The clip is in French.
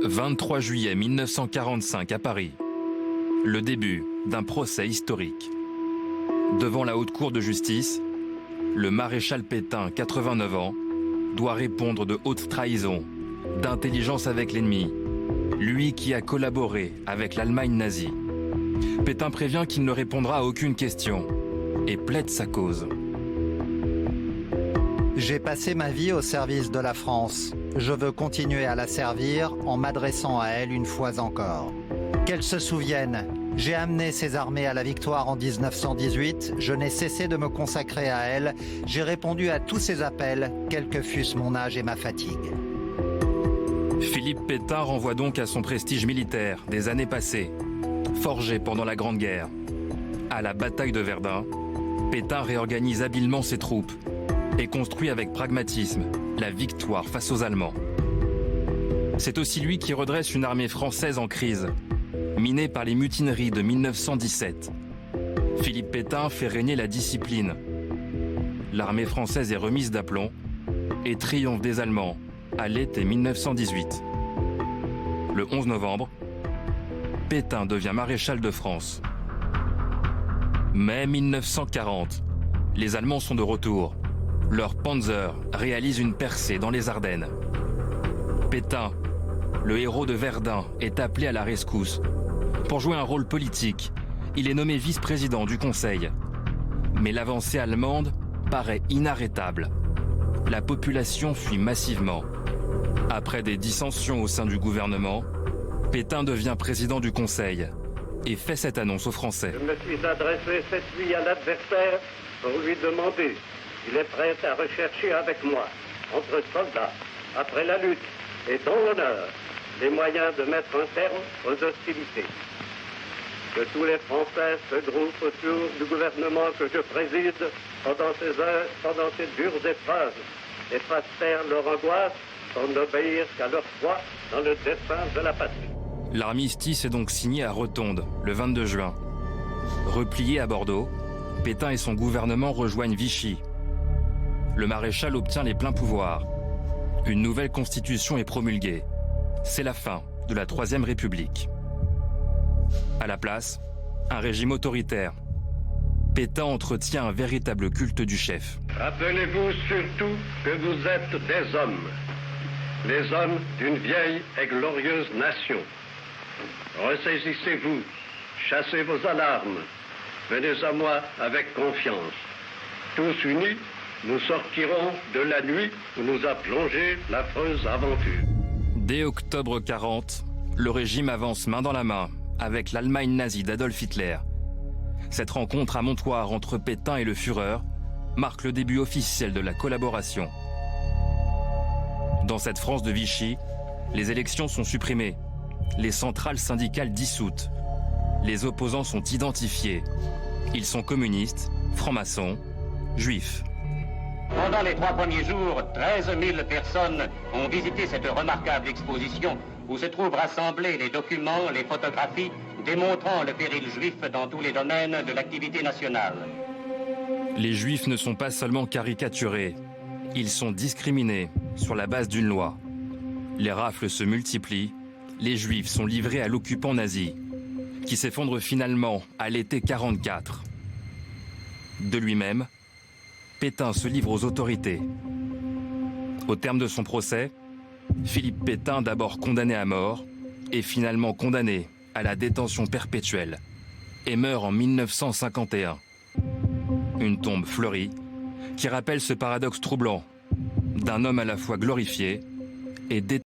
23 juillet 1945 à Paris. Le début d'un procès historique. Devant la haute cour de justice, le maréchal Pétain, 89 ans, doit répondre de haute trahison, d'intelligence avec l'ennemi, lui qui a collaboré avec l'Allemagne nazie. Pétain prévient qu'il ne répondra à aucune question et plaide sa cause. J'ai passé ma vie au service de la France. Je veux continuer à la servir en m'adressant à elle une fois encore. Qu'elle se souvienne, j'ai amené ces armées à la victoire en 1918, je n'ai cessé de me consacrer à elle, j'ai répondu à tous ses appels, quel que fussent mon âge et ma fatigue. Philippe Pétain renvoie donc à son prestige militaire des années passées, forgé pendant la Grande Guerre. À la bataille de Verdun, Pétain réorganise habilement ses troupes et construit avec pragmatisme la victoire face aux Allemands. C'est aussi lui qui redresse une armée française en crise, minée par les mutineries de 1917. Philippe Pétain fait régner la discipline. L'armée française est remise d'aplomb et triomphe des Allemands à l'été 1918. Le 11 novembre, Pétain devient maréchal de France. Mai 1940, les Allemands sont de retour. Leur Panzer réalise une percée dans les Ardennes. Pétain, le héros de Verdun, est appelé à la rescousse. Pour jouer un rôle politique, il est nommé vice-président du Conseil. Mais l'avancée allemande paraît inarrêtable. La population fuit massivement. Après des dissensions au sein du gouvernement, Pétain devient président du Conseil et fait cette annonce aux Français. Je me suis adressé cette nuit à l'adversaire pour lui demander s'il est prêt à rechercher avec moi, entre soldats, après la lutte et dans l'honneur, les moyens de mettre un terme aux hostilités. Que tous les Français se groupent autour du gouvernement que je préside pendant ces heures, pendant ces dures épreuves, et fassent taire leur angoisse pour n'obéir qu'à leur foi dans le dessein de la patrie. L'armistice est donc signé à Rotonde, le 22 juin. Replié à Bordeaux, Pétain et son gouvernement rejoignent Vichy. Le maréchal obtient les pleins pouvoirs. Une nouvelle constitution est promulguée. C'est la fin de la Troisième République. À la place, un régime autoritaire. Pétain entretient un véritable culte du chef. Rappelez-vous surtout que vous êtes des hommes, les hommes d'une vieille et glorieuse nation. Ressaisissez-vous, chassez vos alarmes, venez à moi avec confiance. Tous unis, nous sortirons de la nuit où nous a plongé l'affreuse aventure. Dès octobre 40, le régime avance main dans la main avec l'Allemagne nazie d'Adolf Hitler. Cette rencontre à Montoire entre Pétain et le Führer marque le début officiel de la collaboration. Dans cette France de Vichy, les élections sont supprimées, les centrales syndicales dissoutes, les opposants sont identifiés. Ils sont communistes, francs-maçons, juifs. Pendant les 3 premiers jours, 13 000 personnes ont visité cette remarquable exposition où se trouvent rassemblés les documents, les photographies démontrant le péril juif dans tous les domaines de l'activité nationale. Les juifs ne sont pas seulement caricaturés, ils sont discriminés sur la base d'une loi. Les rafles se multiplient, les juifs sont livrés à l'occupant nazi, qui s'effondre finalement à l'été 44. De lui-même, Pétain se livre aux autorités. Au terme de son procès, Philippe Pétain, d'abord condamné à mort, est finalement condamné à la détention perpétuelle et meurt en 1951. Une tombe fleurie qui rappelle ce paradoxe troublant d'un homme à la fois glorifié et détesté.